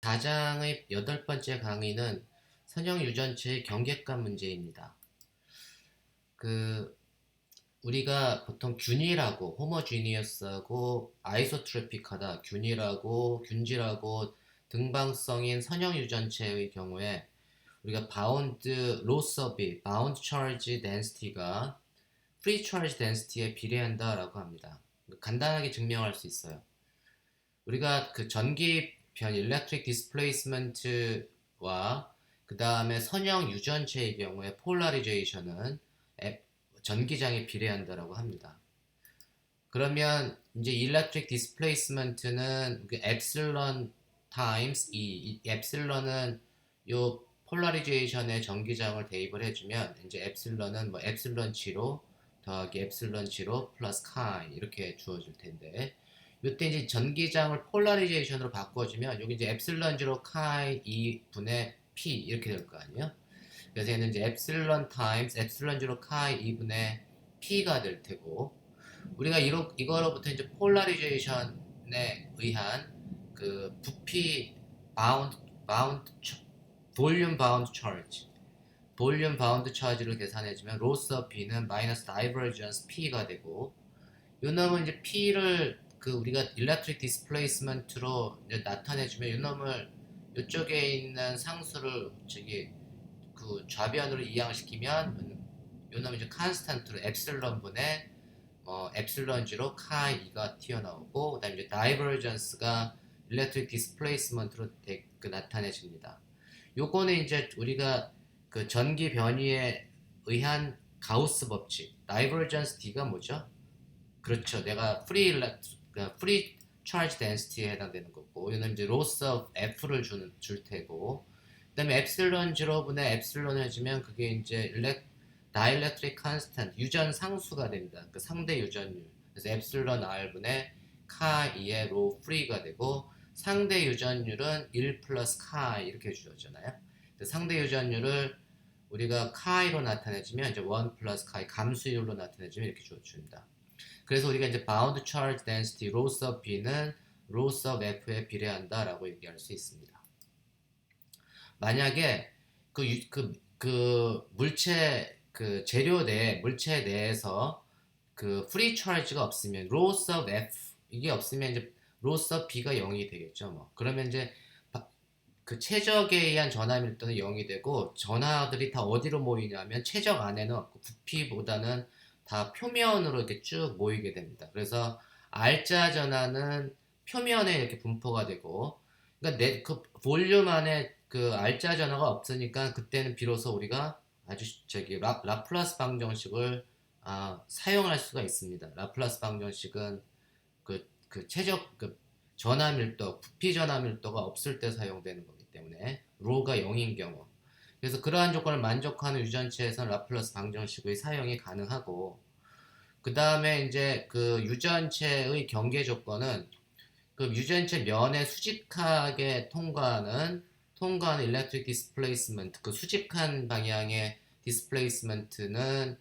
4장의 8번째 강의는 선형 유전체의 경계값 문제입니다. 우리가 보통 균일하고 호모지니어스하고 아이소트로픽하다, 균일하고 균질하고 등방성인 선형 유전체의 경우에 우리가 바운드 로서비, 바운드 차지 덴시티가 프리 차지 덴시티에 비례한다라고 합니다. 간단하게 증명할 수 있어요. 우리가 그 전기 변 일렉트릭 디스플레이스먼트와 그 다음에 선형 유전체의 경우에 폴라리제이션은 전기장에 비례한다라고 합니다. 그러면 이제 일렉트릭 디스플레이스먼트는 엡실론 타임스 이 엡실론은 요 폴라리제이션에 전기장을 대입을 해주면 이제 엡실론은 뭐 엡실론 G로 더하기 엡실론 G로 플러스 카이 이렇게 주어질 텐데 이때 이제 전기장을 폴라리제이션으로 바꿔주면 여기 이제 엡실론 G로 카이 2분의 P 이렇게 될 거 아니에요? 그래서 얘는 이제 엡실론 타임스 엡실론 G로 카이 2분의 P가 될 테고 우리가 이거로부터 이제 폴라리제이션에 의한 그 부피 바운드 볼륨 바운드 차지 볼륨 바운드 차지를 계산해주면 로스 오브 B는 마이너스 다이버전스 P가 되고 요 놈은 이제 P를 우리가 일렉트릭 디스플레이스먼트로 이제 나타내주면 요 놈을 이쪽에 있는 상수를 좌변으로 이항시키면 요 놈은 이제 컨스탄트로 엡실론 분의 엡실론 G로 카이 2가 튀어나오고 그 다음에 이제 다이버전스가 일렉트릭 디스플레이스먼트로 나타내집니다. 요거는 이제 우리가 그 전기 변이에 의한 가우스 법칙 다이버전스 D가 뭐죠? 그렇죠. 내가 프리 차지 덴시티에 해당되는 거고 이거는 이제 로스 오브 F를 줄 테고 그 다음에 엡실론 0분의 엡실론 해주면 그게 이제 다이렉트릭 컨스턴트 유전 상수가 됩니다. 그 상대 유전율. 그래서 엡실론 R분의 카 2의 로 프리가 되고 상대 유전율은 1 플러스 카 이렇게 주어지잖아요. 상대 유전율을 우리가 카이로 나타내주면 이제 1 플러스 카이 감수율로 나타내주면 이렇게 주어집니다. 그래서 우리가 이제 바운드 차지 덴시티 로스 오브 B는 로스 오브 F에 비례한다라고 얘기할 수 있습니다. 만약에 물체 물체 내에서 프리 차지가 없으면 로스 오브 F 이게 없으면 이제 로스 오브 B가 0이 되겠죠. 뭐 그러면 이제 최적에 의한 전하 밀도는 0이 되고 전하들이 다 어디로 모이냐면 최적 안에는 부피보다는 다 표면으로 이렇게 쭉 모이게 됩니다. 그래서 R자 전하는 표면에 이렇게 분포가 되고 그러니까 볼륨 안에 R자 전하가 없으니까 그때는 비로소 우리가 아주 라플라스 방정식을 사용할 수가 있습니다. 라플라스 방정식은 최적 전하 밀도, 부피 전하 밀도가 없을 때 사용되는 거기 때문에 로가 0인 경우 그래서 그러한 조건을 만족하는 유전체에서는 라플라스 방정식의 사용이 가능하고 그 다음에 이제 유전체의 경계 조건은 유전체 면에 수직하게 통과하는 일렉트릭 디스플레이스먼트 수직한 방향의 디스플레이스먼트는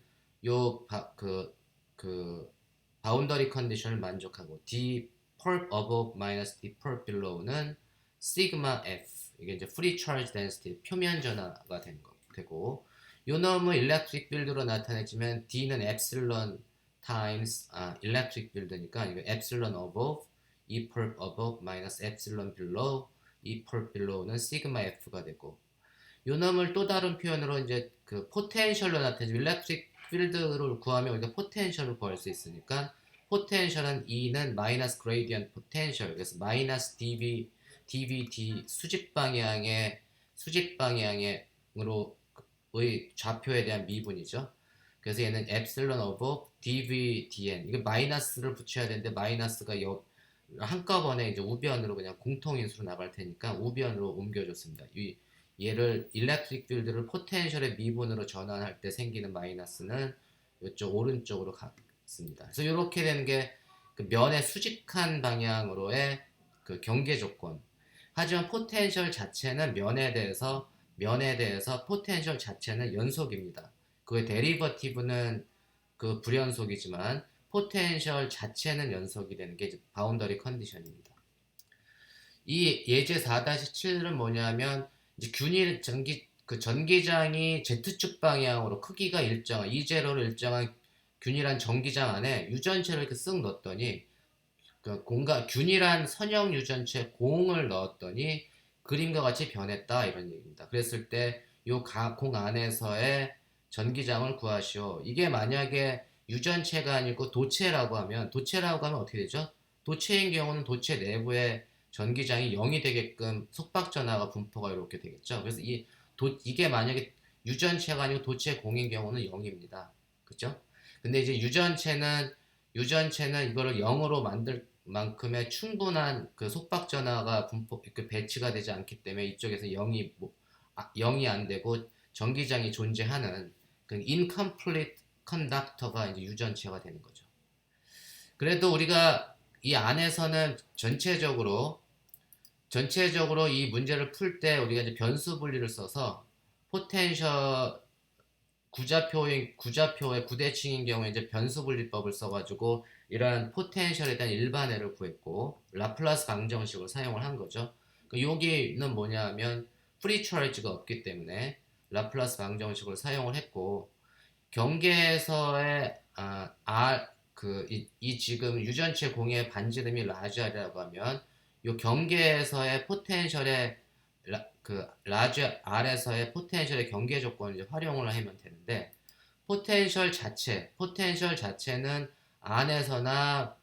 바운더리 컨디션을 만족하고 D perp above minus D perp below는 시그마 F 이게 이제 free charge density 표면 전하가 되고 요 놈은 일렉트릭 필드로 나타내지면 D는 epsilon times electric field니까 이거 epsilon above E perp above minus epsilon below E perp below는 시그마 F가 되고 요 놈을 또 다른 표현으로 이제 포텐셜로 나타내지면 일렉트릭 필드를 구하면 우리가 포텐셜을 구할 수 있으니까 포텐셜은 E는 마이너스 그레이디언트 포텐셜 그래서 마이너스 dVdt 수직 방향으로 의 좌표에 대한 미분이죠. 그래서 얘는 epsilon over dVdn 이거 마이너스를 붙여야 되는데 마이너스가 한꺼번에 이제 우변으로 그냥 공통인수로 나갈 테니까 우변으로 옮겨줬습니다. 얘를 일렉트릭 필드를 포텐셜의 미분으로 전환할 때 생기는 마이너스는 이쪽 오른쪽으로 갔습니다. 그래서 이렇게 되는 게 면의 수직한 방향으로의 경계 조건. 하지만 포텐셜 자체는 면에 대해서 포텐셜 자체는 연속입니다. 그의 데리버티브는 불연속이지만 포텐셜 자체는 연속이 되는 게 바운더리 컨디션입니다. 이 예제 4-7은 뭐냐면 이제 균일 전기장이 Z축 방향으로 크기가 일정한 이제로로 일정한 균일한 전기장 안에 유전체를 이렇게 쓱 넣었더니 그 공간 균일한 선형 유전체 공을 넣었더니 그림과 같이 변했다 이런 얘기입니다. 그랬을 때 요 공 안에서의 전기장을 구하시오. 이게 만약에 유전체가 아니고 도체라고 하면 어떻게 되죠? 도체인 경우는 도체 내부에 전기장이 0이 되게끔 속박전하가 분포가 이렇게 되겠죠. 그래서 이게 만약에 유전체가 아니고 도체 공인 경우는 0입니다. 그죠? 근데 이제 유전체는 이거를 0으로 만들 만큼의 충분한 그 속박 전하가 그 배치가 되지 않기 때문에 이쪽에서 0이 안 되고 전기장이 존재하는 그 incomplete conductor가 이제 유전체가 되는 거죠. 그래도 우리가 이 안에서는 전체적으로 이 문제를 풀 때 우리가 이제 변수 분리를 써서 포텐셜 구자표의 구대칭인 경우에 이제 변수 분리법을 써가지고 이러한 포텐셜에 대한 일반회를 구했고 라플라스 방정식을 사용을 한 거죠. 여기는 뭐냐면 프리 차지가 없기 때문에 라플라스 방정식을 사용을 했고 경계에서의 이 지금 유전체 공의 반지름이 라지 R이라고 하면 이 경계에서의 포텐셜의 라지 R에서의 포텐셜의 경계 조건을 이제 활용을 하면 되는데 포텐셜 자체는 안에서나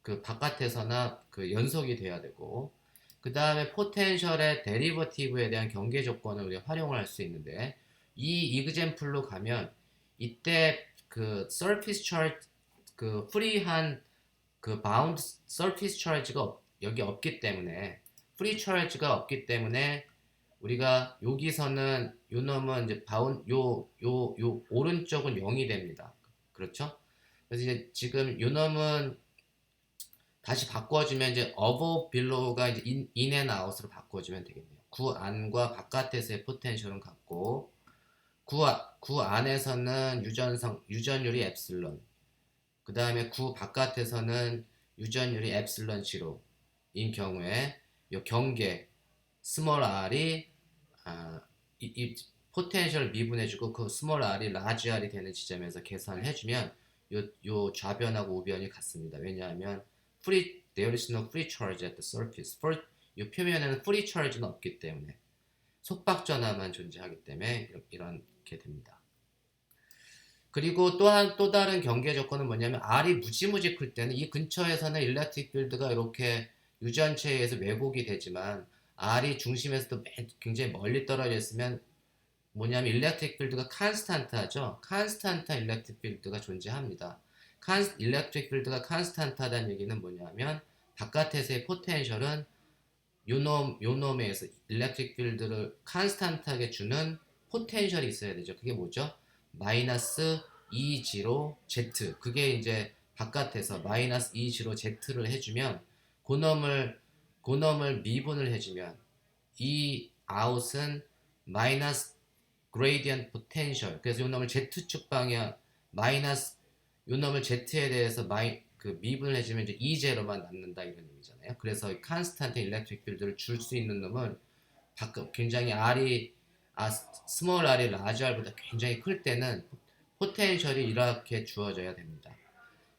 그 바깥에서나 그 연속이 돼야 되고 그 다음에 포텐셜의 데리버티브에 대한 경계 조건을 우리가 활용을 할 수 있는데 이 이그젬플로 가면 이때 그 서피스 차지 그 프리한 그 바운드 서피스 차지가 여기 없기 때문에 프리 차지가 없기 때문에 우리가 여기서는 요 놈은 이제 요 오른쪽은 0이 됩니다. 그렇죠? 그래서 이제 지금 요 놈은 다시 바꿔주면 이제 above below가 이제 in and out으로 바꿔주면 되겠네요. 구 안과 바깥에서의 포텐셜은 같고 구 안에서는 유전율이 엡실론 그 다음에 구 바깥에서는 유전율이 엡실론 0인 경우에 요 경계 스몰 r이 이 포텐셜 미분해주고 그 스몰 r이 라지 r이 되는 지점에서 계산을 해주면 요 좌변하고 우변이 같습니다. 왜냐하면 there is no free charge at the surface. 이 표면에는 free charge는 없기 때문에 속박 전하만 존재하기 때문에 이렇게 됩니다. 그리고 또 다른 경계 조건은 뭐냐면 R이 무지무지 클 때는 이 근처에서는 일렉트릭 필드가 이렇게 유전체에 의해서 왜곡이 되지만 R이 중심에서도 굉장히 멀리 떨어져 있으면 뭐냐면 일렉트릭 필드가 칸스탄트하죠. 칸스탄트한 일렉트릭 필드가 존재합니다. 일렉트릭 필드가 칸스탄트하다는 얘기는 뭐냐면 바깥에서의 포텐셜은 요놈에 의해서 일렉트릭 필드를 칸스탄트하게 주는 포텐셜이 있어야 되죠. 그게 뭐죠? 마이너스 E0 Z 그게 이제 바깥에서 마이너스 E0 Z를 해주면 고놈을 미분을 해주면 이 아웃은 마이너스 그레이디언트 포텐셜 그래서 요 놈을 Z축 방향 마이너스 요 놈을 Z에 대해서 미분을 해주면 이제 E0만 남는다 이런 의미잖아요. 그래서 컨스탄트 일렉트릭 필드를 줄 수 있는 놈은 굉장히 스몰 R이 라지 R보다 굉장히 클 때는 포텐셜이 이렇게 주어져야 됩니다.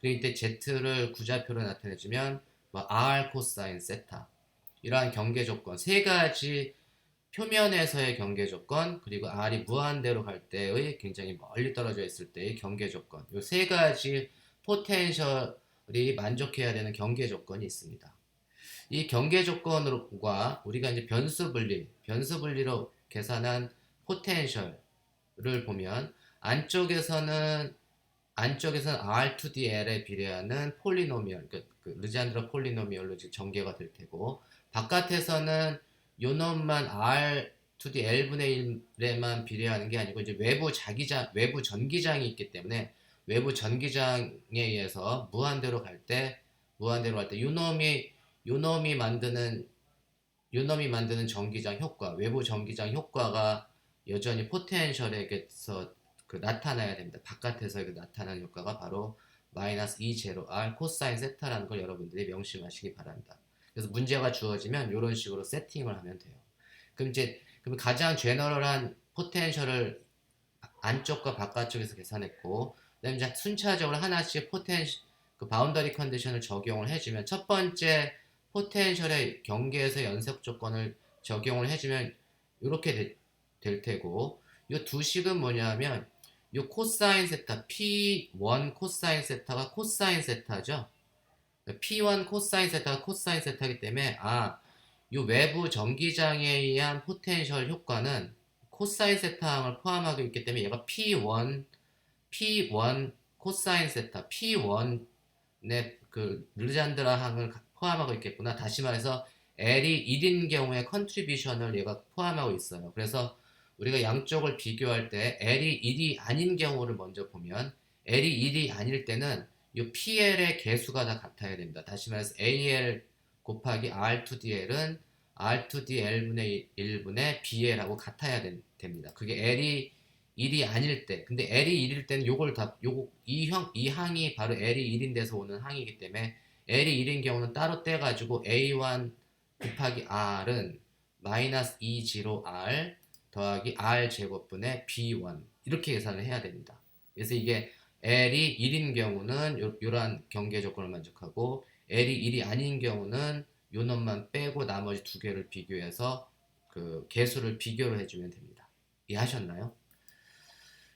그리고 이때 Z를 구좌표로 나타내주면 R 코사인 세타 이러한 경계 조건 세 가지 표면에서의 경계 조건 그리고 R이 무한대로 갈 때의 굉장히 멀리 떨어져 있을 때의 경계 조건 이 세 가지 포텐셜이 만족해야 되는 경계 조건이 있습니다. 이 경계 조건과 우리가 이제 변수 분리로 계산한 포텐셜을 보면 안쪽에서는 R2DL에 비례하는 폴리노미얼, 그 르잔드러 폴리노미얼로 전개가 될 테고 바깥에서는 요놈만 R2D L분의 1에만 비례하는 게 아니고 이제 외부 전기장이 있기 때문에 외부 전기장에 의해서 무한대로 갈 때 요놈이 만드는 전기장 효과, 외부 전기장 효과가 여전히 포텐셜에서 나타나야 됩니다. 바깥에서 나타나는 효과가 바로 마이너스 E0R 코사인 세타라는 걸 여러분들이 명심하시기 바랍니다. 그래서 문제가 주어지면 이런 식으로 세팅을 하면 돼요. 그럼 가장 제너럴한 포텐셜을 안쪽과 바깥쪽에서 계산했고, 그다음에 이제 순차적으로 하나씩 그 바운더리 컨디션을 적용을 해주면, 첫 번째 포텐셜의 경계에서 연속 조건을 적용을 해주면 이렇게 될 테고, 이 두 식은 뭐냐면 이 코사인 세타 P1 코사인 세타가 코사인 세타죠. P1 코사인 세타가 코사인 세타이기 때문에 이 외부 전기장에 의한 포텐셜 효과는 코사인 세타항을 포함하고 있기 때문에 얘가 P1 코사인 세타 P1의 그 르잔드라 항을 포함하고 있겠구나. 다시 말해서 L이 1인 경우에 컨트리뷰션을 얘가 포함하고 있어요. 그래서 우리가 양쪽을 비교할 때 L이 1이 아닌 경우를 먼저 보면, L이 1이 아닐 때는 이 PL의 개수가 다 같아야 됩니다. 다시 말해서 AL 곱하기 R2DL은 R2DL분의 1분의 BL하고 같아야 됩니다. 그게 L이 1이 아닐 때, 근데 L이 1일 때는 이 항이 바로 L이 1인 데서 오는 항이기 때문에 L이 1인 경우는 따로 떼가지고 A1 곱하기 R은 마이너스 2제로 R 더하기 R 제곱분의 B1 이렇게 계산을 해야 됩니다. 그래서 이게 L이 1인 경우는 이러한 경계 조건을 만족하고, L이 1이 아닌 경우는 요 놈만 빼고 나머지 두 개를 비교해서 그 개수를 비교를 해주면 됩니다. 이해하셨나요?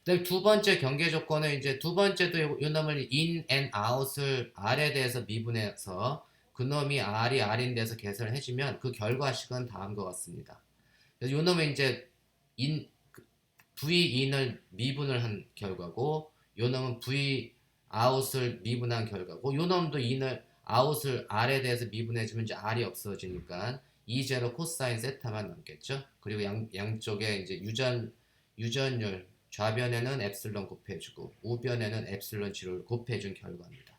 그다음 두 번째 경계 조건은 이제 두 번째도 요 놈을 in and out을 R에 대해서 미분해서 그 놈이 R인 데서 계산을 해주면 그 결과식은 다음과 같습니다. 그래서 요 놈은 이제 V in을 미분을 한 결과고, 요 놈은 V out을 미분한 결과고, 요 놈도 in을 out을 R에 대해서 미분해주면 이제 R이 없어지니까 2제로 코사인 세타만 남겠죠. 그리고 양쪽에 이제 유전율 좌변에는 엡실론 곱해주고 우변에는 엡실론 지로를 곱해준 결과입니다.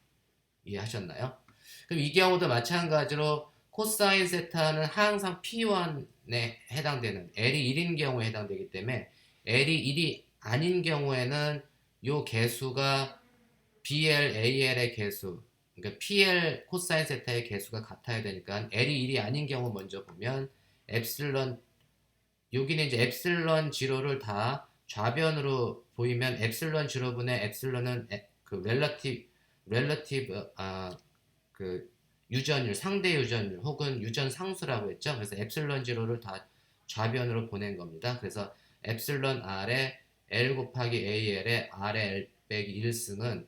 이해하셨나요? 그럼 이 경우도 마찬가지로 코사인 세타는 항상 P1에 해당되는 L이 1인 경우에 해당되기 때문에 L이 1이 아닌 경우에는 요 개수가 BL, AL의 개수, 그러니까 PL 코사인 세타의 개수가 같아야 되니까 L이 1이 아닌 경우 먼저 보면 엡실론, 여기는 이제 엡실론 지로를 다 좌변으로 보이면 엡실론 지로분의 엡실론은 그 렐러티브 그 유전율, 상대 유전율 혹은 유전 상수라고 했죠. 그래서 엡실론 지로를 다 좌변으로 보낸 겁니다. 그래서 엡실론 R의 L 곱하기 AL의 R의 L 빼기 1승은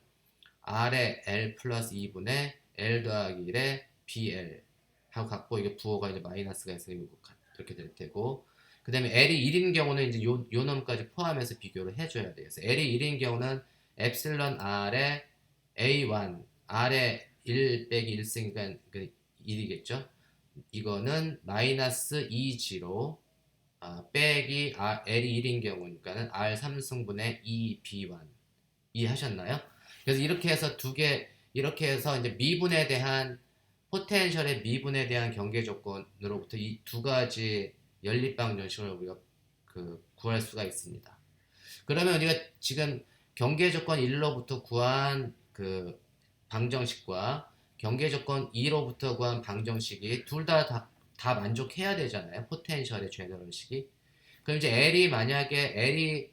R의 L 플러스 2분의 L 더하기 1의 BL 하고 갖고, 이게 부호가 이제 마이너스가 있으면 이렇게 될 테고, 그 다음에 L이 1인 경우는 이제 요 놈까지 포함해서 비교를 해줘야 돼요. 그래서 L이 1인 경우는 엡실론 R의 A1, R의 1 빼기 1승이니까 1이겠죠. 이거는 마이너스 2G로 빼기 L이 1인 경우니까는 R 3승분의 2B1 이해하셨나요? 그래서 이렇게 해서 이렇게 해서 이제 미분에 대한 포텐셜의 미분에 대한 경계 조건으로부터 이 두 가지 연립방정식을 우리가 구할 수가 있습니다. 그러면 우리가 지금 경계 조건 1로부터 구한 그 방정식과 경계 조건 2로부터 구한 방정식이 둘 다 만족해야 되잖아요. 포텐셜의 제너럴식이. 그럼 이제 만약에 L이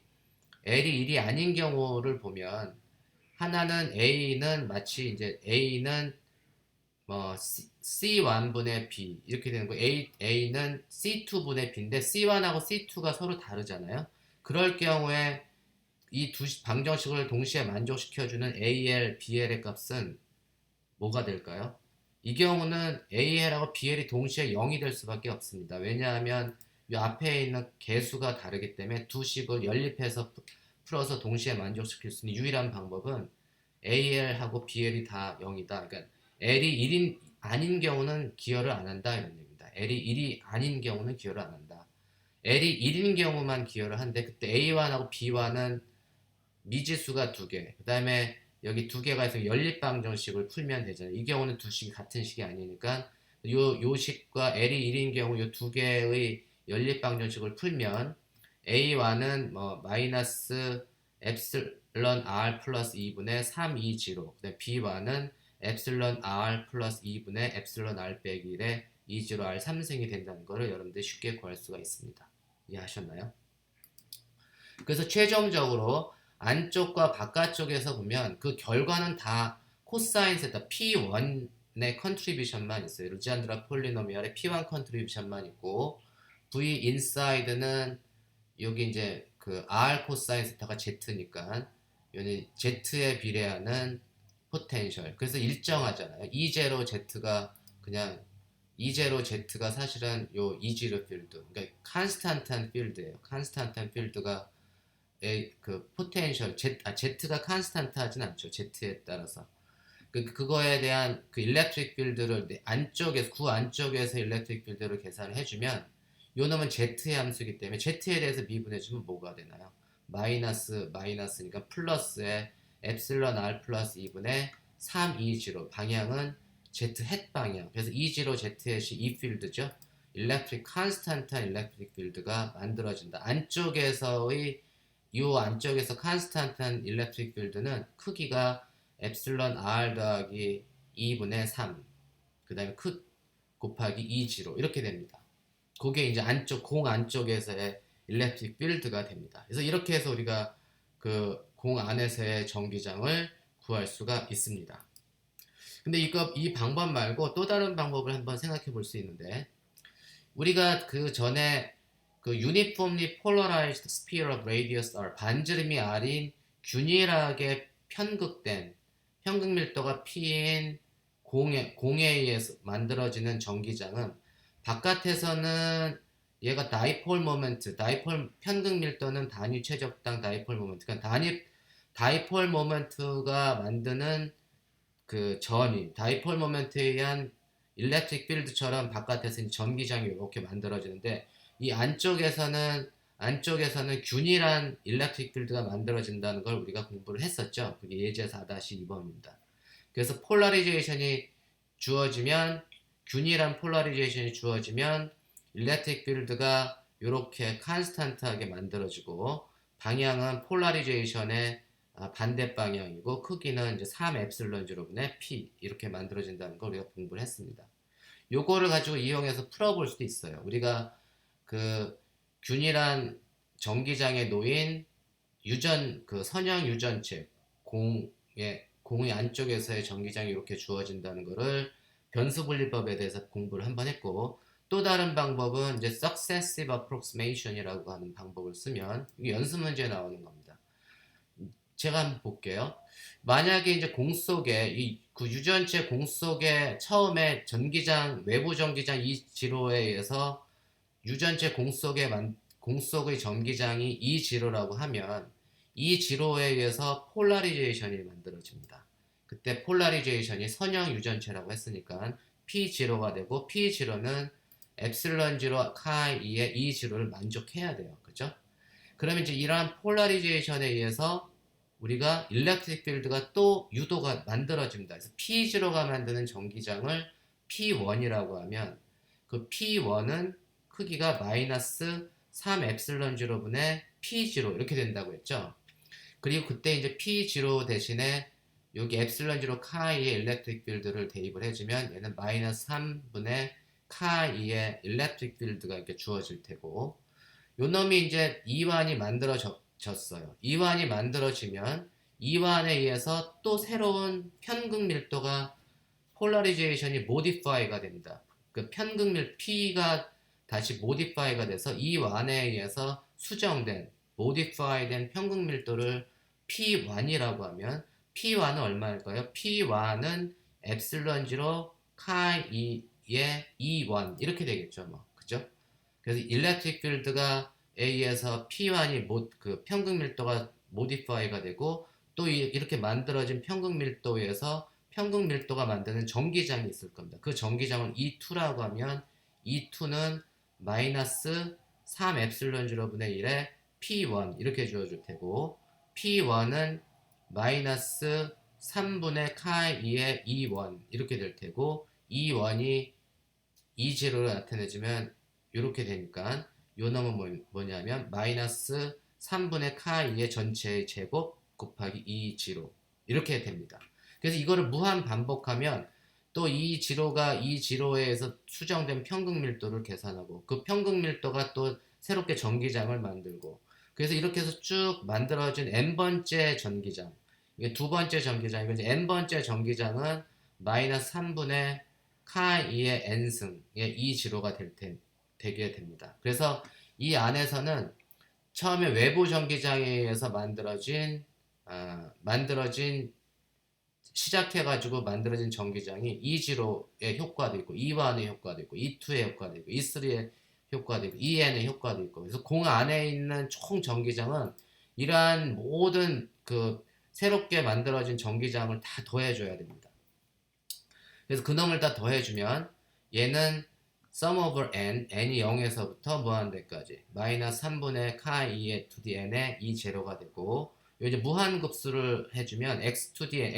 1이 아닌 경우를 보면, 하나는 마치 이제 A는 뭐 C1분의 B 이렇게 되는 거, A는 C2분의 B인데 C1하고 C2가 서로 다르잖아요. 그럴 경우에 이 두 방정식을 동시에 만족시켜주는 AL, BL의 값은 뭐가 될까요? 이 경우는 AL하고 BL이 동시에 0이 될 수밖에 없습니다. 왜냐하면 이 앞에 있는 개수가 다르기 때문에 두 식을 연립해서 풀어서 동시에 만족시킬 수 있는 유일한 방법은 AL하고 BL이 다 0이다. 그러니까 L이 1인 아닌 경우는 기여를 안 한다 이런 얘기입니다. L이 1이 아닌 경우는 기여를 안 한다. L이 1인 경우만 기여를 한데, 그때 A1하고 B1은 미지수가 두 개, 그 다음에 여기 두 개가 있으면 연립방정식을 풀면 되잖아요. 이 경우는 두 식이 같은 식이 아니니까 요 식과 L이 1인 경우 요 두 개의 연립방정식을 풀면 A1은 뭐 마이너스 엡실론 R 플러스 2분의 320, 그다음 B1은 엡실론 R 플러스 2분의 엡실론 R 빼기 1의 E0R 3승이 된다는 것을 여러분들이 쉽게 구할 수가 있습니다. 이해하셨나요? 그래서 최종적으로 안쪽과 바깥쪽에서 보면 그 결과는 다 코사인 세타 P1의 컨트리뷰션만 있어요. 르지안드라 폴리노미얼의 P1 컨트리뷰션만 있고 V 인사이드는 여기 이제 그 R 코사인 세타가 Z니까 여기 Z에 비례하는 포텐셜. 그래서 일정하잖아요. E0 Z가 그냥 E0 Z가 사실은 요 E0 필드. 그러니까 컨스탄트한 필드예요. 컨스탄트한 필드가 그 포텐셜 Z가 컨스탄트 하진 않죠. Z에 따라서. 그거에 대한 그 일렉트릭 필드를 안쪽에서 구 안쪽에서 일렉트릭 필드를 계산을 해주면 요 놈은 Z의 함수이기 때문에 Z에 대해서 미분해주면 뭐가 되나요? 마이너스니까 플러스에 엡실론 R 플러스 2분의 3E0 방향은 Z 햇 방향. 그래서 E0 Z 햇이 이 필드죠. 일렉트릭 컨스탄트한 일렉트릭 필드가 만들어진다. 안쪽에서의 요 안쪽에서 컨스탄트한 일렉트릭 필드는 크기가 엡실론 R 더하기 2분의 3 그 다음에 곱하기 E0 이렇게 됩니다. 그게 이제 공 안쪽에서의 일렉트릭 필드가 됩니다. 그래서 이렇게 해서 우리가 그 공 안에서의 전기장을 구할 수가 있습니다. 근데 이 방법 말고 또 다른 방법을 한번 생각해 볼 수 있는데 우리가 그 전에 그 uniformly polarized sphere of radius r 반지름이 r인 균일하게 편극된 편극 밀도가 p인 공에 의해서 만들어지는 전기장은 바깥에서는 얘가 다이폴 모멘트, 다이폴 편극 밀도는 단위 최적당 다이폴 모멘트, 그러니까 다이폴 모멘트가 만드는 그 전위, 다이폴 모멘트에 의한 일렉트릭 필드처럼 바깥에서는 전기장이 이렇게 만들어지는데 이 안쪽에서는 균일한 일렉트릭 필드가 만들어진다는 걸 우리가 공부를 했었죠. 그게 예제 4-2번입니다. 그래서 폴라리제이션이 주어지면 균일한 폴라리제이션이 주어지면 일렉트릭 필드가 이렇게 컨스탄트하게 만들어지고 방향은 폴라리제이션의 반대 방향이고 크기는 이제 3 엡실론 제로분의 P 이렇게 만들어진다는 걸 우리가 공부를 했습니다. 요거를 가지고 이용해서 풀어볼 수도 있어요. 우리가 그 균일한 전기장에 놓인 그 선형 유전체 공의 안쪽에서의 전기장이 이렇게 주어진다는 것을 변수 분리법에 대해서 공부를 한번 했고 또 다른 방법은 이제 successive approximation이라고 하는 방법을 쓰면 이게 연습 문제에 나오는 겁니다. 제가 한번 볼게요. 만약에 이제 공 속에 그 유전체 공 속에 처음에 외부 전기장 이 지로에 의해서 유전체 공 속의 전기장이 이 지로라고 하면 이 지로에 의해서 폴라리제이션이 만들어집니다. 그때 폴라리제이션이 선형 유전체라고 했으니까 P0가 되고 P0는 엡실론 지로 카이 2의 이 지로를 만족해야 돼요. 그죠? 그러면 이제 이러한 폴라리제이션에 의해서 우리가 일렉트릭 필드가 또 유도가 만들어집니다. 그래서 P0가 만드는 전기장을 P1이라고 하면 그 P1은 크기가 마이너스 3 엡실론 제로분의 P0 이렇게 된다고 했죠. 그리고 그때 이제 P0 대신에 여기 엡실론 제로 카이의 일렉트릭 필드를 대입을 해주면 얘는 마이너스 3분의 카이의 일렉트릭 필드가 이렇게 주어질 테고 요 놈이 이제 이완이 만들어졌어요. 이완이 만들어지면 이완에 의해서 또 새로운 편극 밀도가 폴라리제이션이 모디파이가 됩니다. 그 편극 P가 다시 모디파이가 돼서 이완에 의해서 수정된 모디파이된 편극 밀도를 P1이라고 하면 P1은 얼마일까요? P1은 엡실론 지로 카이 2의 E1 이렇게 되겠죠. 뭐 그죠? 그래서 일렉트릭 필드가 A에서 P1이 그 편극 밀도가 모디파이가 되고 또 이렇게 만들어진 편극 밀도에서 편극 밀도가 만드는 전기장이 있을 겁니다. 그 전기장을 E2라고 하면 E2는 마이너스 3 엡실론 제로분의 1에 P1 이렇게 주어줄 테고 P1은 마이너스 3분의 카이 2의 E1 이렇게 될 테고 E1이 E0로 나타내주면 이렇게 되니까 요 놈은 뭐냐면 마이너스 3분의 카이의 전체의 제곱 곱하기 E0 이렇게 됩니다. 그래서 이거를 무한 반복하면 또 이 지로가 이 지로에 의해서 수정된 평극 밀도를 계산하고 그 평극 밀도가 또 새롭게 전기장을 만들고 그래서 이렇게 해서 쭉 만들어진 n번째 전기장 이게 두 번째 전기장이고 이제 n번째 전기장은 마이너스 3분의 카 2의 n승의 이 지로가 되게 됩니다. 그래서 이 안에서는 처음에 외부 전기장에 의해서 만들어진 시작해가지고 만들어진 전기장이 E0의 효과도 있고 E1의 효과도 있고 E2의 효과도 있고 E3의 효과도 있고 EN의 효과도 있고 그래서 공 안에 있는 총 전기장은 이러한 모든 그 새롭게 만들어진 전기장을 다 더해줘야 됩니다. 그래서 그놈을 다 더해주면 얘는 sum over n이 0에서부터 무한대까지 마이너스 3분의 카 2의 2d n의 이 제로가 되고 이제 무한급수를 해주면 x to d n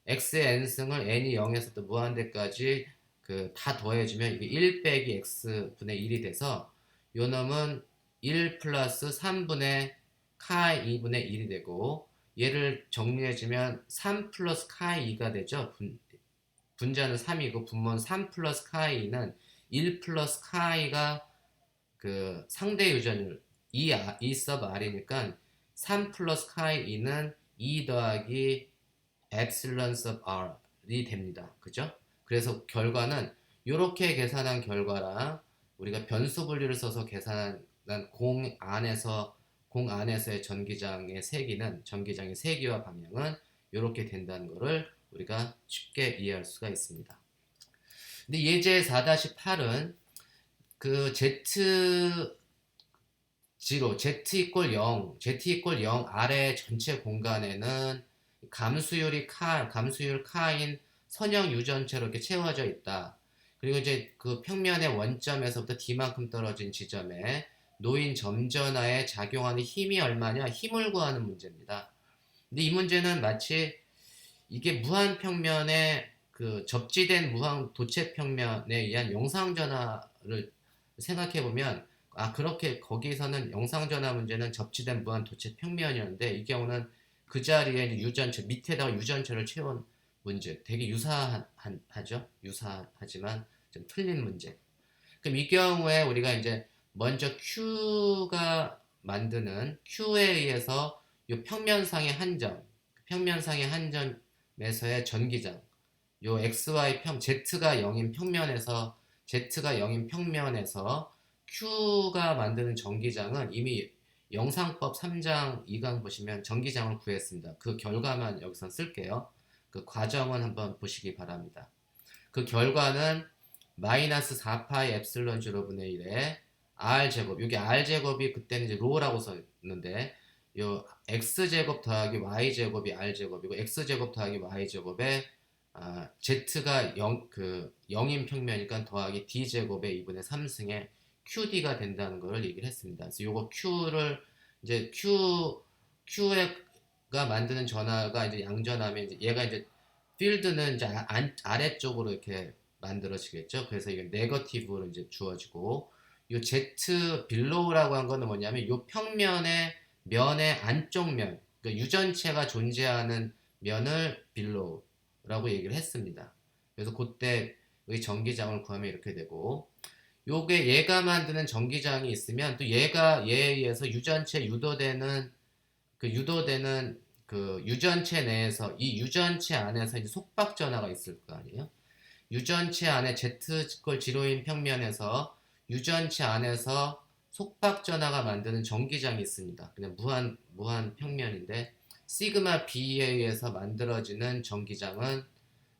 x의 n승을 n이 0에서부터 무한대까지 그 다 더해주면 이게 1 빼기 x 분의 1이 돼서 요 놈은 1 플러스 3분의 카 2분의 1이 되고 얘를 정리해주면 3 플러스 카 2가 되죠. 분자는 3이고 분모는 3 플러스 카이는 1 플러스 카이가 그 상대 유전율 2 sub r이니까 3 플러스 카이는 2 더하기 epsilon sub r이 됩니다. 그죠? 그래서 결과는 이렇게 계산한 결과랑 우리가 변수 분리를 써서 계산한 공 안에서의 전기장의 세기와 방향은 이렇게 된다는 것을 우리가 쉽게 이해할 수가 있습니다. 근데 예제 4-8은 그 Z0, Z 이퀄 0, Z 이퀄 0 아래 전체 공간에는 감수율 카인 선형 유전체로 이렇게 채워져 있다. 그리고 이제 그 평면의 원점에서부터 D만큼 떨어진 지점에 놓인 점전하에 작용하는 힘이 얼마냐? 힘을 구하는 문제입니다. 근데 이 문제는 마치 이게 무한평면의 그 접지된 무한 도체평면에 의한 영상전화를 생각해보면 그렇게 거기서는 영상전화 문제는 접지된 무한 도체평면이었는데 이 경우는 그 자리에 유전체 밑에다가 유전체를 채운 문제 되게 유사하죠. 유사하지만 좀 틀린 문제. 그럼 이 경우에 우리가 이제 먼저 Q가 만드는 Q에 의해서 이 평면상의 한 점에서의 전기장, 요 XY Z가 0인 평면에서 Q가 만드는 전기장은 이미 영상법 3장 2강 보시면 전기장을 구했습니다. 그 결과만 여기서 쓸게요. 그 과정은 한번 보시기 바랍니다. 그 결과는 마이너스 4파이 엡실론 0분의 1에 R제곱, 여기 R제곱이 그때는 이제 로라고 썼는데 요 x제곱 더하기 y제곱이 r제곱이고 x제곱 더하기 y제곱에 z가 0인 평면이니까 더하기 d제곱의 2분의 3승의 qd가 된다는 걸 얘기를 했습니다. 그래서 요거 q를 이제 q가 만드는 전하가 이제 양전하면 이제 얘가 이제 필드는 이제 아래쪽으로 이렇게 만들어지겠죠. 그래서 이게 네거티브로 이제 주어지고 요 z 빌로우라고 한 거는 뭐냐면 요 평면의 면의 안쪽 면, 그러니까 유전체가 존재하는 면을 빌로우라고 얘기를 했습니다. 그래서 그때 의 전기장을 구하면 이렇게 되고, 요게 얘가 만드는 전기장이 있으면 또 얘에 의해서 유도되는 그 유전체 내에서 이 유전체 안에서 이제 속박 전하가 있을 거 아니에요? 유전체 안에 Z 지로인 평면에서 유전체 안에서 속박 전하가 만드는 전기장이 있습니다. 그냥 무한 평면인데 시그마 B에 의해서 만들어지는 전기장은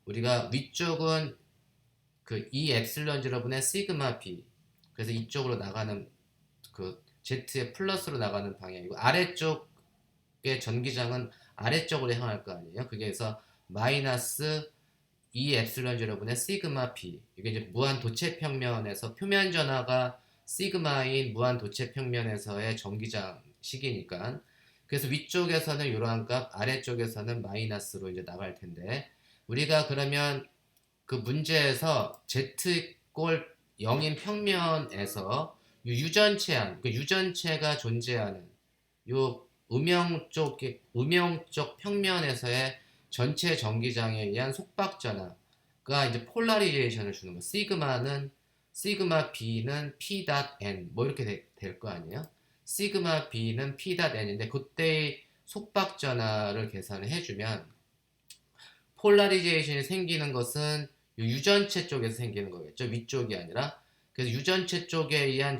우리가 위쪽은 그 E 엡실론 0분의 시그마 B 그래서 이쪽으로 나가는 그 Z의 플러스로 나가는 방향이고 아래쪽의 전기장은 아래쪽으로 향할 거 아니에요. 그래서 마이너스 E 엡실론 0분의 시그마 B 이게 이제 무한 도체 평면에서 표면 전하가 시그마인 무한 도체 평면에서의 전기장식이니까 그래서 위쪽에서는 이러한 값 아래쪽에서는 마이너스로 이제 나갈 텐데 우리가 그러면 그 문제에서 Z 꼴 0인 평면에서 유전체가 존재하는 요 음영쪽 평면에서의 전체 전기장에 의한 속박 전하 이제 폴라리제이션을 주는 거. 시그마 b는 p.n 뭐 이렇게 될 거 아니에요? 시그마 b는 p.n인데 그때의 속박 전하를 계산을 해주면 폴라리제이션이 생기는 것은 유전체 쪽에서 생기는 거겠죠. 위쪽이 아니라. 그래서 유전체 쪽에 의한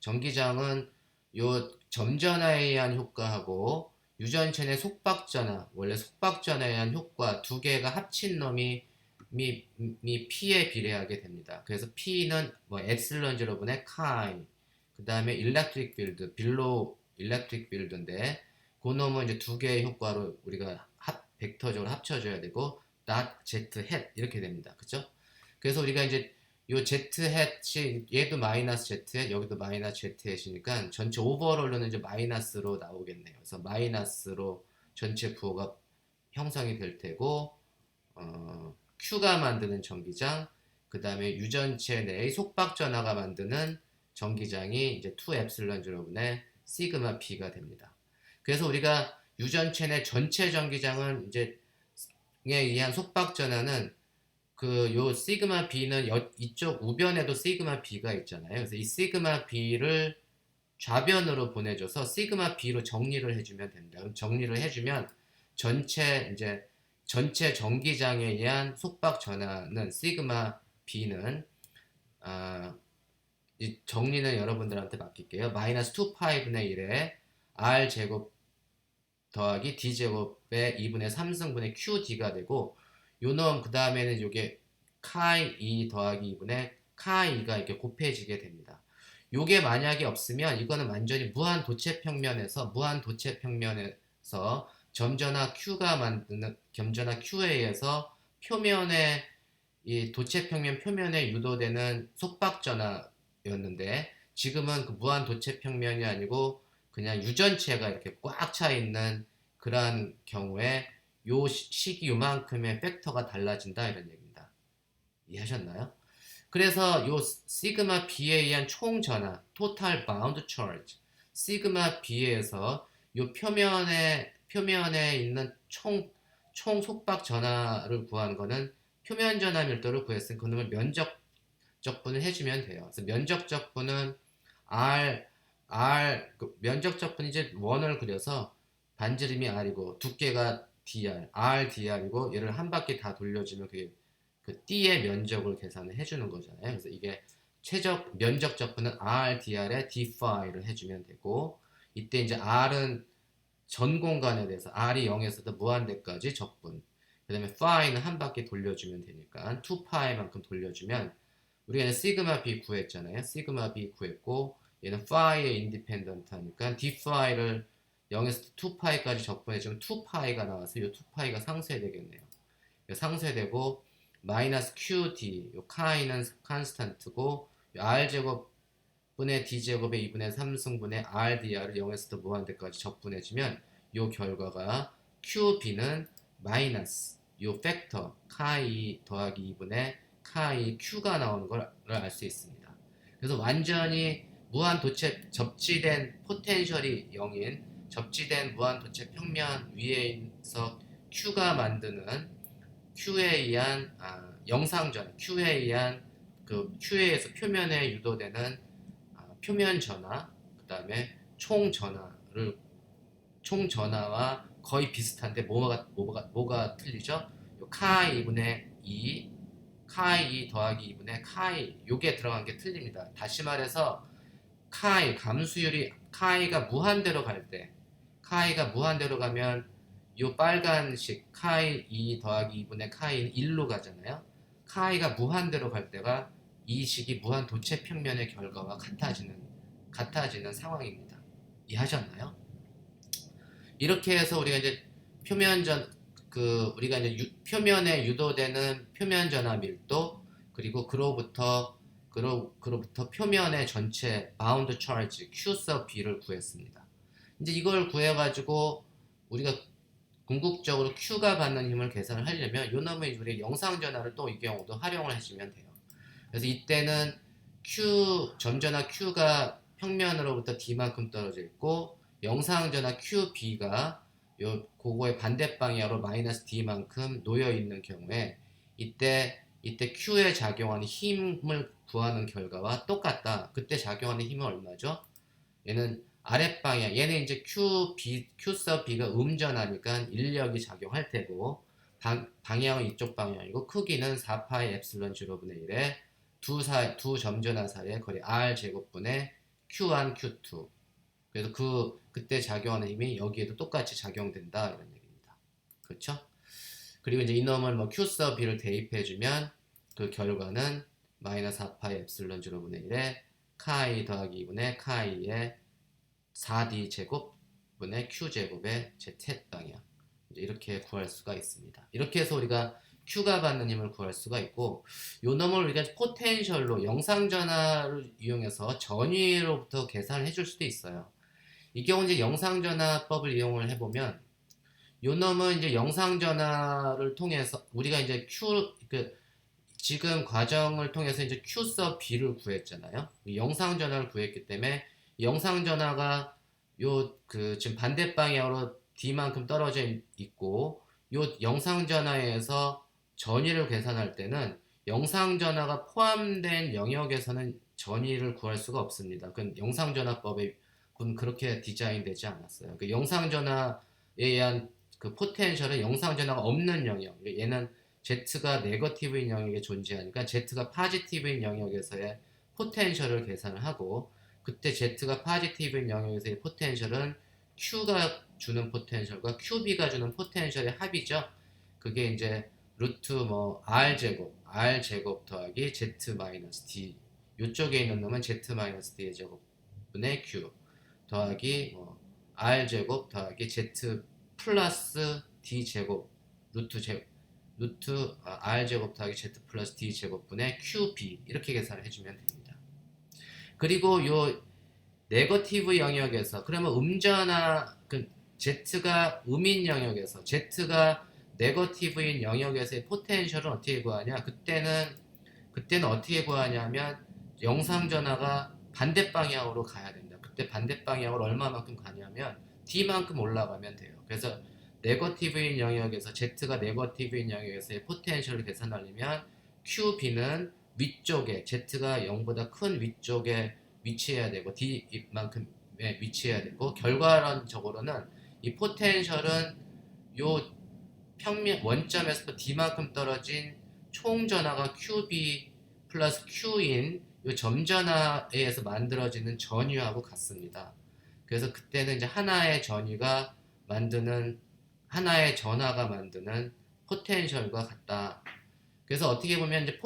전기장은 요 점전화에 의한 효과하고 유전체 내 속박전화, 원래 속박전화에 의한 효과 두 개가 합친 놈이 P에 비례하게 됩니다. 그래서 P는 뭐 엡실론 제로분의 카이, 그 다음에 일렉트릭 필드, 빌로우 일렉트릭 필드인데 그 놈은 이제 두 개의 효과로 우리가 벡터적으로 합쳐줘야 되고 dot z hat 이렇게 됩니다. 그죠? 그래서 우리가 이제 요 z hat이 얘도 마이너스 z hat 여기도 마이너스 z hat이니까 전체 오버롤로는 이제 마이너스로 나오겠네요. 그래서 마이너스로 전체 부호가 형성이 될 테고 Q가 만드는 전기장, 그 다음에 유전체 내의 속박 전하가 만드는 전기장이 이제 2 엡실론 제로분의 시그마 B가 됩니다. 그래서 우리가 유전체 내 전체 전기장은 이제 에 의한 속박 전하는 그 요 시그마 B는 이쪽 우변에도 시그마 B가 있잖아요. 그래서 이 시그마 B를 좌변으로 보내줘서 시그마 B로 정리를 해주면 됩니다. 그럼 정리를 해주면 전체 전기장에 의한 속박 전하는 시그마 B는 이 정리는 여러분들한테 맡길게요. 마이너스 2파이분의 1에 R 제곱 더하기 D 제곱의 2분의 3승분의 QD가 되고 요놈 그 다음에는 요게 카이 2 더하기 2분의 카이 2가 이렇게 곱해지게 됩니다. 요게 만약에 없으면 이거는 완전히 무한 도체 평면에서 점전화 Q가 만드는 점전화 Q에 의해서 표면에 이 도체 평면 표면에 유도되는 속박 전하였는데 지금은 그 무한 도체 평면이 아니고 그냥 유전체가 이렇게 꽉 차 있는 그러한 경우에 요 시기 요만큼의 팩터가 달라진다 이런 얘기입니다. 이해하셨나요? 그래서 요 시그마 B에 의한 총 전하, total bound charge, 시그마 B에서 요 표면에 있는 총 속박 전하를 구하는 거는 표면 전하 밀도를 구했으니 그놈을 면적적분을 해주면 돼요. 그래서 면적적분은 면적적분 이제 원을 그려서 반지름이 R이고 두께가 RDR이고 얘를 한 바퀴 다 돌려주면 그게 그 D의 면적을 계산을 해주는 거잖아요. 그래서 이게 면적적분은 RDR에 Dphi를 해주면 되고 이때 이제 R은 전 공간에 대해서 R이 0에서도 무한대까지 적분 그 다음에 phi는 한 바퀴 돌려주면 되니까 2파이만큼 돌려주면 우리가 시그마 B 구했잖아요. 시그마 B 구했고 얘는 phi의 인디펜던트 하니까 dphi를 0에서 2파이까지 적분해주면 2파이가 나와서 이 2파이가 상쇄되겠네요. 상쇄되고 마이너스 QD 요 카이는 컨스탄트고 R제곱 분의 D제곱의 2분의 3승분의 RDR을 0에서 무한대까지 적분해주면 요 결과가 QB는 마이너스 요 팩터 카이 더하기 2분의 카이 Q가 나오는 걸 알 수 있습니다. 그래서 완전히 무한 도체 접지된 포텐셜이 0인 접지된 무한 도체 평면 위에서 Q가 만드는 Q에 의한 영상전 Q에 의한 그 Q에 의해서 표면에 유도되는 표면 전하 그 다음에 총 전하와 거의 비슷한데 뭐가 틀리죠? 카이 2분의 2 카이 2 더하기 2분의 카이 요게 들어간 게 틀립니다. 다시 말해서 카이 감수율이 카이가 무한대로 가면 요 빨간식 카이 2 더하기 2분의 카이는 1로 가잖아요. 카이가 무한대로 갈 때가 이 식이 무한 도체 평면의 결과와 같아지는 상황입니다. 이해하셨나요? 이렇게 해서 우리가 이제 우리가 이제 표면에 유도되는 표면 전하 밀도 그리고 그로부터 표면의 전체 바운드 차지 Q sub B를 구했습니다. 이제 이걸 구해가지고 우리가 궁극적으로 Q가 받는 힘을 계산을 하려면 요 놈의 우리 영상 전하를 또 이 경우도 활용을 해주면 돼요. 그래서 이때는 점전하 Q가 평면으로부터 D만큼 떨어져 있고 영상 전하 QB가 그거의 반대 방향으로 마이너스 D만큼 놓여 있는 경우에 이때 Q에 작용하는 힘을 구하는 결과와 똑같다. 그때 작용하는 힘은 얼마죠? 얘는 아랫방향, 얘는 이제 Q sub B가 음전하니까 인력이 작용할 테고, 방향은 이쪽 방향이고, 크기는 4파이 엡실론 0분의 1에 두 점전화 사이의 거리 R 제곱분의 Q1, Q2. 그래서 그때 작용하는 힘이 여기에도 똑같이 작용된다. 이런 얘기입니다. 그렇죠? 그리고 이제 이놈을 뭐 Q sub B를 대입해주면 그 결과는 마이너스 4파이 엡실론 0분의 1에 카이 더하기 2분의 카이의 4D 제곱분의 Q 제곱의 Z 방향. 이렇게 구할 수가 있습니다. 이렇게 해서 우리가 Q가 받는 힘을 구할 수가 있고, 요 놈을 우리가 포텐셜로 영상전화를 이용해서 전위로부터 계산을 해줄 수도 있어요. 이 경우 이제 영상전화법을 이용을 해보면, 요 놈은 이제 영상전화를 통해서 우리가 이제 지금 과정을 통해서 이제 Q sub B를 구했잖아요. 영상전화를 구했기 때문에 영상전화가 지금 반대 방향으로 D만큼 떨어져 있고, 요 영상전화에서 전위를 계산할 때는 영상전화가 포함된 영역에서는 전위를 구할 수가 없습니다. 그 영상전화법에 그렇게 디자인되지 않았어요. 그 영상전화에 의한 그 포텐셜은 영상전화가 없는 영역. 얘는 Z가 네거티브인 영역에 존재하니까 Z가 파지티브인 영역에서의 포텐셜을 계산을 하고, 그때 Z가 파지티브인 영역에서의 포텐셜은 Q가 주는 포텐셜과 QB가 주는 포텐셜의 합이죠. 그게 이제 루트 뭐 R 제곱 더하기 Z 마이너스 D, 이쪽에 있는 놈은 Z 마이너스 D의 제곱분의 Q 더하기 뭐 R 제곱 더하기 Z 플러스 D 제곱 R 제곱 더하기 Z 플러스 D 제곱분의 QB, 이렇게 계산을 해주면 됩니다. 그리고 요 네거티브 영역에서, 그러면 Z가 음인 영역에서, Z가 네거티브인 영역에서의 포텐셜은 어떻게 구하냐? 그때는 어떻게 구하냐면 영상전화가 반대 방향으로 가야 된다. 그때 반대 방향으로 얼마만큼 가냐면 D만큼 올라가면 돼요. 그래서 네거티브인 영역에서, Z가 네거티브인 영역에서의 포텐셜을 계산하려면 QB는 위쪽에, Z가 0보다 큰 위쪽에 위치해야 되고 D만큼 위치해야 되고, 결과론적으로는 이 포텐셜은 요 평면 원점에서 D만큼 떨어진 총 전하가 QB 플러스 Q인 요 점전하에서 만들어지는 전위하고 같습니다. 그래서 그때는 이제 하나의 전하가 만드는 포텐셜과 같다. 그래서 어떻게 보면 이제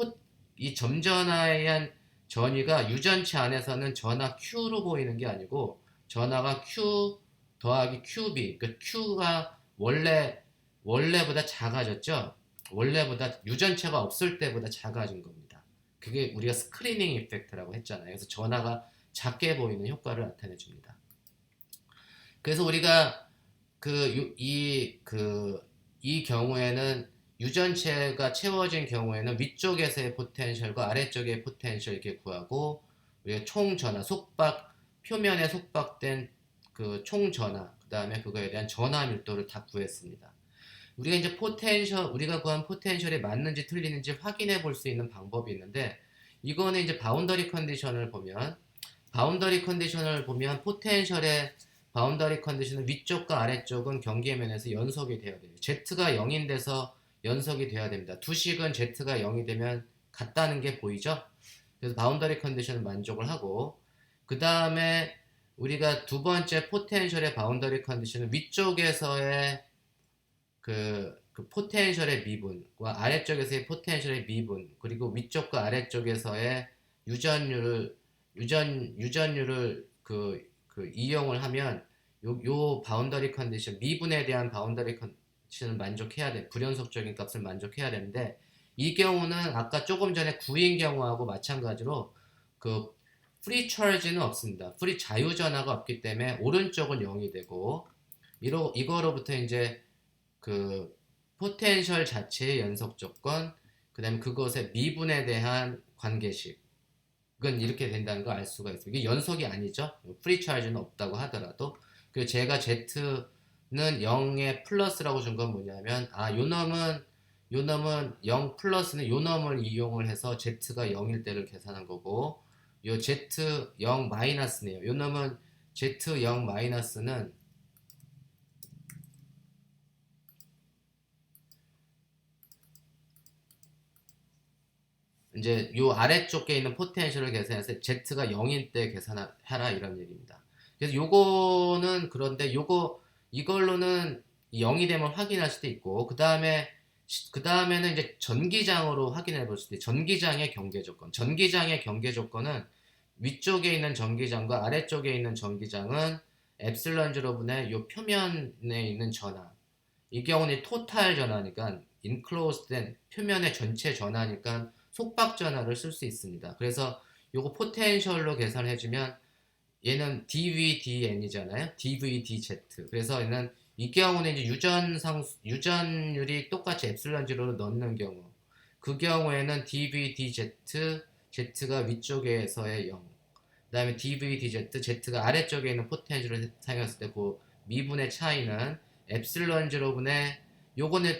이 점전하에 의한 전위가 유전체 안에서는 전하 Q로 보이는 게 아니고 전하가 Q 더하기 QB, 그 Q가 원래보다 작아졌죠. 원래보다 유전체가 없을 때보다 작아진 겁니다. 그게 우리가 스크리닝 이펙트라고 했잖아요. 그래서 전하가 작게 보이는 효과를 나타내 줍니다. 그래서 우리가 이 경우에는 유전체가 채워진 경우에는 위쪽에서의 포텐셜과 아래쪽의 포텐셜 이렇게 구하고, 우리가 총 전하, 표면에 속박된 그 총 전하, 그 다음에 그거에 대한 전하 밀도를 다 구했습니다. 우리가 이제 우리가 구한 포텐셜이 맞는지 틀리는지 확인해 볼 수 있는 방법이 있는데, 이거는 이제 바운더리 컨디션을 보면 포텐셜의 바운더리 컨디션은 위쪽과 아래쪽은 경계의 면에서 연속이 돼야 돼요. Z가 0인 데서 연속이 돼야 됩니다. 두식은 Z가 0이 되면 같다는 게 보이죠? 그래서 바운더리 컨디션을 만족을 하고, 그 다음에 우리가 두 번째 포텐셜의 바운더리 컨디션은 위쪽에서의 포텐셜의 미분과 아래쪽에서의 포텐셜의 미분, 그리고 위쪽과 아래쪽에서의 유전율을 이용을 하면 요 바운더리 컨디션, 미분에 대한 바운더리 컨디션을 만족해야 돼. 불연속적인 값을 만족해야 되는데, 이 경우는 아까 조금 전에 구인 경우하고 마찬가지로 프리 차지는 없습니다. 프리 자유전화가 없기 때문에 오른쪽은 0이 되고, 이거로부터 이제 포텐셜 자체의 연속 조건, 그 다음에 그것의 미분에 대한 관계식, 그건 이렇게 된다는 걸 알 수가 있어요. 이게 연속이 아니죠. 프리 차지는 없다고 하더라도. 그리고 제가 Z는 0의 플러스라고 준 건 뭐냐면, 요 놈은 요 놈은 0 플러스는 요 놈을 이용을 해서 z가 0일 때를 계산한 거고, 요 z 0 마이너스네요. 요 놈은 z 0 마이너스는 이제 요 아래쪽에 있는 포텐셜을 계산해서 z가 0일 때 계산하라 이런 얘기입니다. 그래서 요거는 그런데 요거 이걸로는 0이 되면 확인할 수도 있고 그 다음에는 이제 전기장으로 확인해 볼 수도 있어요. 전기장의 경계 조건. 전기장의 경계 조건은 위쪽에 있는 전기장과 아래쪽에 있는 전기장은 엡실론 제로분의 요 표면에 있는 전하. 이 경우는 토탈 전하니까 인클로즈된 표면의 전체 전하니까 속박 전하를 쓸 수 있습니다. 그래서 요거 포텐셜로 계산해주면 얘는 dVdn이잖아요. dVdz. 그래서 얘는 이 경우는 이제 유전율이 똑같이 엡실론 제로로 넣는 경우, 그 경우에는 dVdz, z가 위쪽에서의 0, 그다음에 dVdz, z가 아래쪽에 있는 포텐셜을 사용했을 때 그 미분의 차이는 엡실론 제로분의 요거는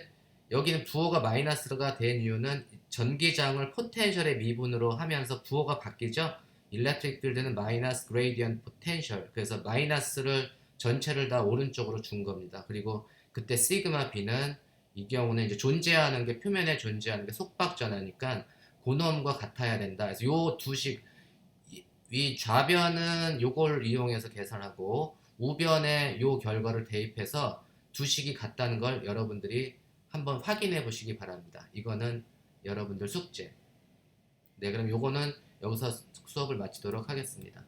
여기는 부호가 마이너스가 된 이유는 전기장을 포텐셜의 미분으로 하면서 부호가 바뀌죠. 일렉트릭 필드는 마이너스 그레이디언트 포텐셜. 그래서 마이너스를 전체를 다 오른쪽으로 준 겁니다. 그리고 그때 시그마 B는 이 경우는 이제 존재하는 게 표면에 존재하는 게 속박 전하니까 고놈과 같아야 된다. 그래서 요 두식 위 좌변은 요걸 이용해서 계산하고 우변에 요 결과를 대입해서 두식이 같다는 걸 여러분들이 한번 확인해 보시기 바랍니다. 이거는 여러분들 숙제. 네, 그럼 요거는 여기서 수업을 마치도록 하겠습니다.